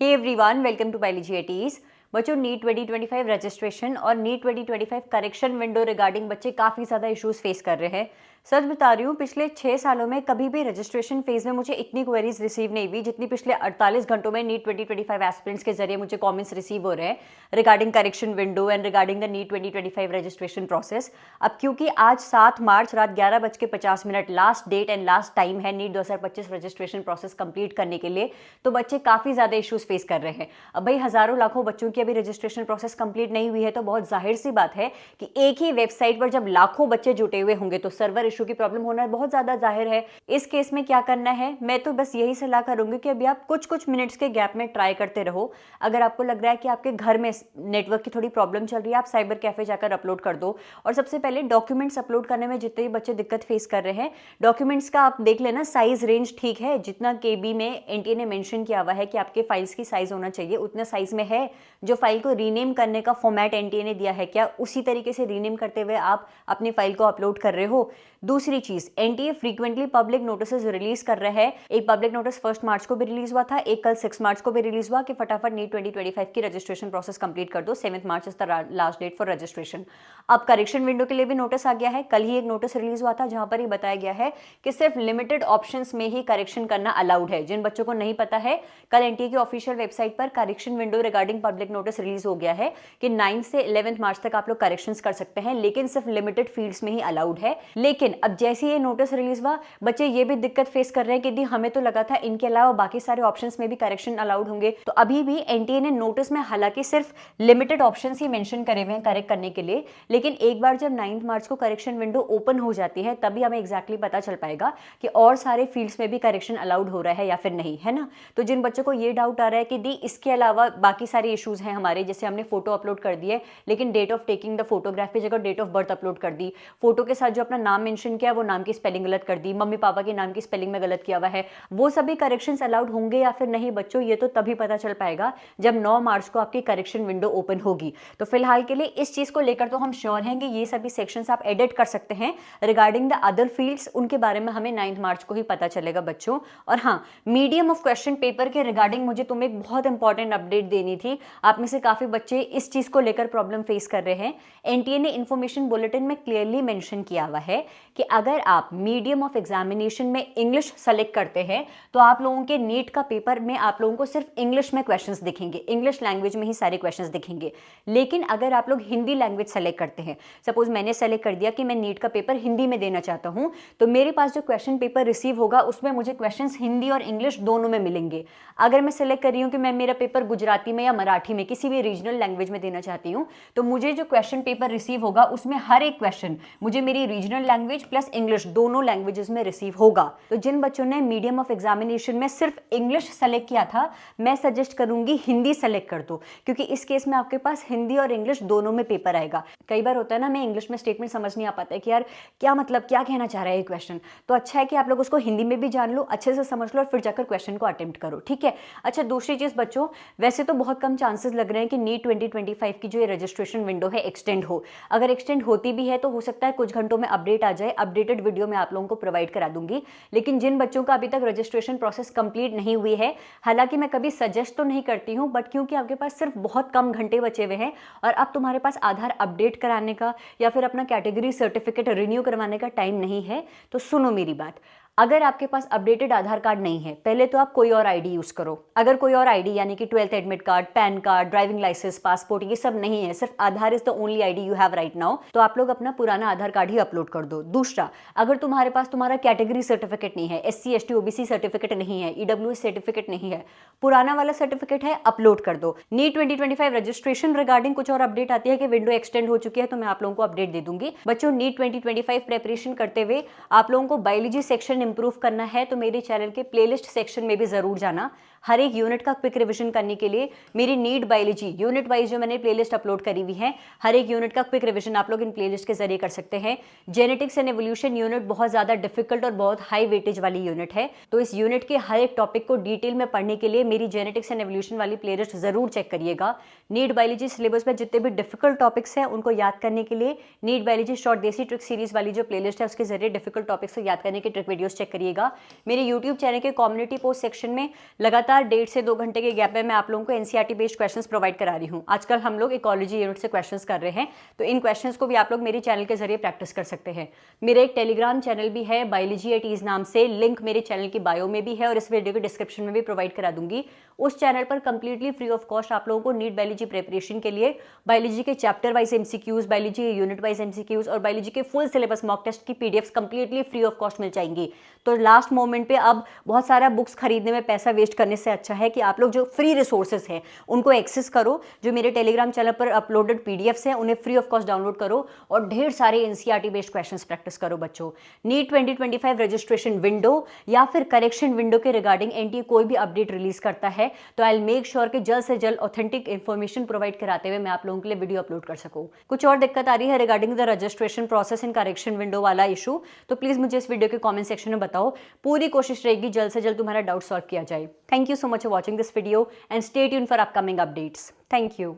Hey everyone, welcome to biology eighties. बच्चों, NEET 2025 registration और NEET 2025 correction window regarding बच्चे काफ़ी ज़्यादा इश्यूज फेस कर रहे हैं। सच बता रही हूँ, पिछले 6 सालों में कभी भी रजिस्ट्रेशन फेज में मुझे इतनी क्वेरीज रिसीव नहीं हुई जितनी पिछले 48 घंटों में नीट 2025 एस्पिरेंट्स के जरिए मुझे कमेंट्स रिसीव हो रहे हैं regarding correction window and regarding the NEET 2025 registration process. अब क्योंकि आज 7 मार्च रात 11:50 last date and last time है नीट 2025 रजिस्ट्रेशन प्रोसेस कंप्लीट करने के लिए, तो बच्चे काफ़ी ज़्यादा इश्यूज फेस कर रहे हैं। अब भाई हज़ारों लाखों बच्चों की अभी रजिस्ट्रेशन प्रोसेस कंप्लीट नहीं हुई है, तो बहुत जाहिर सी बात है कि एक ही वेबसाइट पर जब लाखों बच्चे जुटे हुए होंगे तो सर्वर इशू की प्रॉब्लम होना बहुत ज्यादा जाहिर है। इस केस में क्या करना है, मैं तो बस यही सलाह करूंगी कि अभी आप कुछ मिनट्स के गैप में ट्राई करते रहो। अगर आपको लग रहा है कि आपके घर में नेटवर्क की थोड़ी प्रॉब्लम चल रही है, आप साइबर कैफे जाकर अपलोड कर दो। और सबसे पहले डॉक्यूमेंट्स अपलोड करने में जितने भी बच्चे दिक्कत फेस कर रहे हैं, डॉक्यूमेंट्स का आप देख लेना साइज रेंज ठीक है। जितना केबी में एनटीए ने मेंशन किया हुआ है कि आपके फाइल्स की साइज होना चाहिए, उतना साइज में है। जो फाइल को रीनेम करने का फॉर्मेट एनटीए ने दिया है, क्या उसी तरीके से रीनेम करते हुए आप अपनी फाइल को अपलोड कर रहे हो? दूसरी चीज, NTA frequently public notices release कर रहा है। एक पब्लिक नोटिस 1 मार्च को भी रिलीज हुआ था, एक कल 6 मार्च को भी रिलीज हुआ कि फटाफट नीट 2025 की रजिस्ट्रेशन प्रोसेस कंप्लीट कर दो। 7 March is the last date for registration. अब करेक्शन विंडो के लिए भी नोटिस आ गया है। कल ही एक नोटिस रिलीज हुआ था जहां पर ये बताया गया है कि सिर्फ लिमिटेड ऑप्शंस में ही करेक्शन करना अलाउड है। जिन बच्चों को नहीं पता है, कल एनटीए की ऑफिशियल वेबसाइट पर correction window regarding public notice release हो गया है कि 9 से 11 मार्च तक आप लोग करेक्शंस कर सकते हैं, लेकिन सिर्फ लिमिटेड फील्ड्स में ही अलाउड है। लेकिन अब जैसे ये नोटिस रिलीज हुआ, बच्चे ये भी दिक्कत फेस कर रहे हैं कि दी हमें तो लगा था इनके अलावा बाकी सारे ऑप्शंस में भी करेक्शन अलाउड होंगे। तो अभी भी एनटीए ने नोटिस में हालांकि सिर्फ लिमिटेड ऑप्शंस ही मेंशन करे हुए हैं करेक्ट करने के लिए, लेकिन एक बार जब 9 मार्च को करेक्शन विंडो ओपन हो जाती है तभी हमें एग्जैक्टली पता चल पाएगा कि और सारे फील्ड्स में भी करेक्शन अलाउड हो रहा है या फिर नहीं, है ना। तो जिन बच्चों को ये डाउट आ रहा है कि दी इसके अलावा बाकी सारे इश्यूज हैं हमारे, जैसे हमने फोटो अपलोड कर दी है लेकिन date of taking the photograph की जगह डेट ऑफ बर्थ अपलोड कर दी, फोटो के साथ जो अपना नाम मेंशन किया वो नाम की स्पेलिंग गलत कर दी, मम्मी पापा के नाम की स्पेलिंग में गलत किया हुआ है, वो सभी करेक्शंस अलाउड होंगे या फिर नहीं बच्चों, ये तो तभी पता चल पाएगा जब 9 मार्च को आपकी करेक्शन विंडो ओपन होगी। तो फिलहाल के लिए इस चीज को लेकर तो हम श्योर हैं कि ये सभी सेक्शंस आप एडिट कर सकते हैं। रिगार्डिंग द अदर फील्ड्स, उनके बारे में हमें 9 मार्च को ही पता चलेगा बच्चों। और हाँ, मीडियम ऑफ क्वेश्चन पेपर के रिगार्डिंग मुझे तुम्हें एक बहुत इंपॉर्टेंट अपडेट देनी थी। आप में से काफी बच्चे इस चीज को लेकर प्रॉब्लम फेस कर रहे हैं। एनटीए ने इंफॉर्मेशन बुलेटिन में क्लियरली मेंशन किया हुआ है कि अगर आप मीडियम ऑफ एग्जामिनेशन में इंग्लिश सेलेक्ट करते हैं तो आप लोगों के नीट का पेपर में आप लोगों को सिर्फ इंग्लिश में क्वेश्चंस दिखेंगे, इंग्लिश लैंग्वेज में ही सारे क्वेश्चंस दिखेंगे। लेकिन अगर आप लोग हिंदी लैंग्वेज सेलेक्ट करते हैं, सपोज मैंने सेलेक्ट कर दिया कि मैं नीट का पेपर हिंदी में देना चाहता हूं, तो मेरे पास जो क्वेश्चन पेपर रिसीव होगा उसमें मुझे क्वेश्चंस हिंदी और इंग्लिश दोनों में मिलेंगे। अगर मैं सेलेक्ट कर रही हूँ कि मैं मेरा पेपर गुजराती में या मराठी में किसी भी रीजनल लैंग्वेज में देना चाहती हूँ, तो मुझे जो क्वेश्चन पेपर रिसीव होगा उसमें हर एक क्वेश्चन मुझे मेरी रीजनल लैंग्वेज प्लस इंग्लिश दोनों लैंग्वेजेस में रिसीव होगा। तो जिन बच्चों ने मीडियम ऑफ एग्जामिनेशन में सिर्फ इंग्लिश सेलेक्ट किया था, मैं सजेस्ट करूंगी हिंदी सेलेक्ट कर दो, क्योंकि इस केस में आपके पास हिंदी और इंग्लिश दोनों में पेपर आएगा। कई बार होता है ना, मैं इंग्लिश में स्टेटमेंट समझ नहीं आ पाता है कि यार क्या मतलब, क्या कहना चाह रहा है ये क्वेश्चन, तो अच्छा है कि आप लोग उसको हिंदी में भी जान लो, अच्छे से समझ लो और फिर जाकर क्वेश्चन को अटेम्प्ट करो, ठीक है। अच्छा, दूसरी चीज बच्चों, वैसे तो बहुत कम चांसेस लग रहे हैं कि नीट 2025 की जो ये रजिस्ट्रेशन विंडो है एक्सटेंड हो। अगर एक्सटेंड होती भी है तो हो सकता है कुछ घंटों में अपडेट आ जाए, अपडेटेड वीडियो मैं आप लोगों को प्रोवाइड करा दूंगी। लेकिन जिन बच्चों का अभी तक रजिस्ट्रेशन प्रोसेस कंप्लीट नहीं हुई है, हालांकि मैं कभी सजेस्ट तो नहीं करती हूं, बट क्योंकि आपके पास सिर्फ बहुत कम घंटे बचे हुए हैं और अब तुम्हारे पास आधार अपडेट कराने का या फिर अपना कैटेगरी सर्टिफिकेट रिन्यू करवाने का टाइम नहीं है, तो सुनो मेरी बात। अगर आपके पास अपडेटेड आधार कार्ड नहीं है, पहले तो आप कोई और आईडी यूज करो। अगर कोई और आईडी यानी कि 12th admit card, PAN card, driving licence, passport, ये सब नहीं है, सिर्फ Aadhaar is the only ID you have right now, तो आप लोग अपना पुराना आधार कार्ड ही अपलोड कर दो। दूसरा, अगर तुम्हारे पास तुम्हारा कैटेगरी सर्टिफिकेट नहीं है, SC ST OBC सर्टिफिकेट नहीं है, EWS सर्टिफिकेट नहीं है, पुराना वाला सर्टिफिकेट है, अपलोड कर दो। नीट 2025 रजिस्ट्रेशन रिगार्डिंग कुछ और अपडेट आती है कि विंडो एक्सटेंड हो चुकी है, तो मैं आप लोगों को अपडेट दे दूंगी। बच्चों, नीट 2025 प्रेपरेशन करते हुए आप लोगों को बायोलॉजी सेक्शन इंप्रूव करना है तो मेरे चैनल के प्लेलिस्ट सेक्शन में भी जरूर जाना। हर एक यूनिट का क्विक रिवीजन करने के लिए मेरी नीट बायोलॉजी यूनिट वाइज जो मैंने प्लेलिस्ट अपलोड करी हुई है, हर एक यूनिट का क्विक रिवीजन आप लोग इन प्लेलिस्ट के जरिए कर सकते हैं। जेनेटिक्स एंड एवोल्यूशन यूनिट बहुत ज्यादा डिफिकल्ट और बहुत हाई वेटेज वाली यूनिट है, तो इस यूनिट के हर एक टॉपिक को डिटेल में पढ़ने के लिए मेरी जेनेटिक्स एंड एवोल्यूशन वाली प्लेलिस्ट जरूर चेक करिएगा। नीट बायोलॉजी सिलेबस में जितने भी डिफिकल्ट टॉपिक्स हैं उनको याद करने के लिए नीट बायोलॉजी शॉर्ट देसी ट्रिक सीरीज वाली जो प्लेलिस्ट है उसके जरिए डिफिकल्ट टॉपिक्स को याद करने के ट्रिक वीडियोस चेक करिएगा। मेरे यूट्यूब चैनल के कम्युनिटी पोस्ट सेक्शन में लगातार लगातार 1.5 से 2 घंटे के गैप में मैं आप लोगों को एनसीईआरटी बेस्ड क्वेश्चंस प्रोवाइड करा रही हूँ। आजकल हम लोग इकोलॉजी यूनिट से क्वेश्चंस कर रहे हैं, तो इन क्वेश्चंस को भी आप लोग मेरे चैनल के जरिए प्रैक्टिस कर सकते हैं। मेरा एक टेलीग्राम चैनल भी है बायोलॉजी एट ईज नाम से, लिंक मेरे चैनल की बायो में भी है और इस वीडियो के डिस्क्रिप्शन में भी प्रोवाइड करा दूंगी। उस चैनल पर कंप्लीटली फ्री ऑफ कॉस्ट आप लोगों को नीट बायोलॉजी प्रिपरेशन के लिए बायोलॉजी के चैप्टर वाइज एमसीक्यूज, बायोलॉजी के यूनिट वाइज एमसीक्यूज और बायोलॉजी के फुल सिलेबस मॉक टेस्ट की PDFs completely free of cost मिल जाएंगी। तो लास्ट मोमेंट पे अब बहुत सारा बुक्स खरीदने में पैसा वेस्ट करने से अच्छा है कि आप लोग जो फ्री रिसोर्सेज हैं उनको एक्सेस करो। जो मेरे टेलीग्राम चैनल पर अपलोडेड पीडीएफ्स हैं उन्हें फ्री ऑफ कॉस्ट डाउनलोड करो और ढेर सारे एनसीईआरटी बेस्ड क्वेश्चंस प्रैक्टिस करो बच्चों। नीट 2025 रजिस्ट्रेशन विंडो या फिर करेक्शन विंडो के रिगार्डिंग एनटीए कोई भी अपडेट रिलीज करता है तो आई विल मेक श्योर कि जल्द से जल्द ऑथेंटिक इन्फॉर्मेशन प्रोवाइड कराते हुए मैं आप लोगों के लिए वीडियो अपलोड कर सकूं। कुछ और दिक्कत आ रही है regarding the registration process in correction window वाला इशू तो प्लीज मुझे इस वीडियो के कमेंट सेक्शन में बताओ। पूरी कोशिश रहेगी जल्द से जल्द तुम्हारा डाउट सॉल्व किया जाए। Thank you so much for watching this video and stay tuned for upcoming updates. Thank you.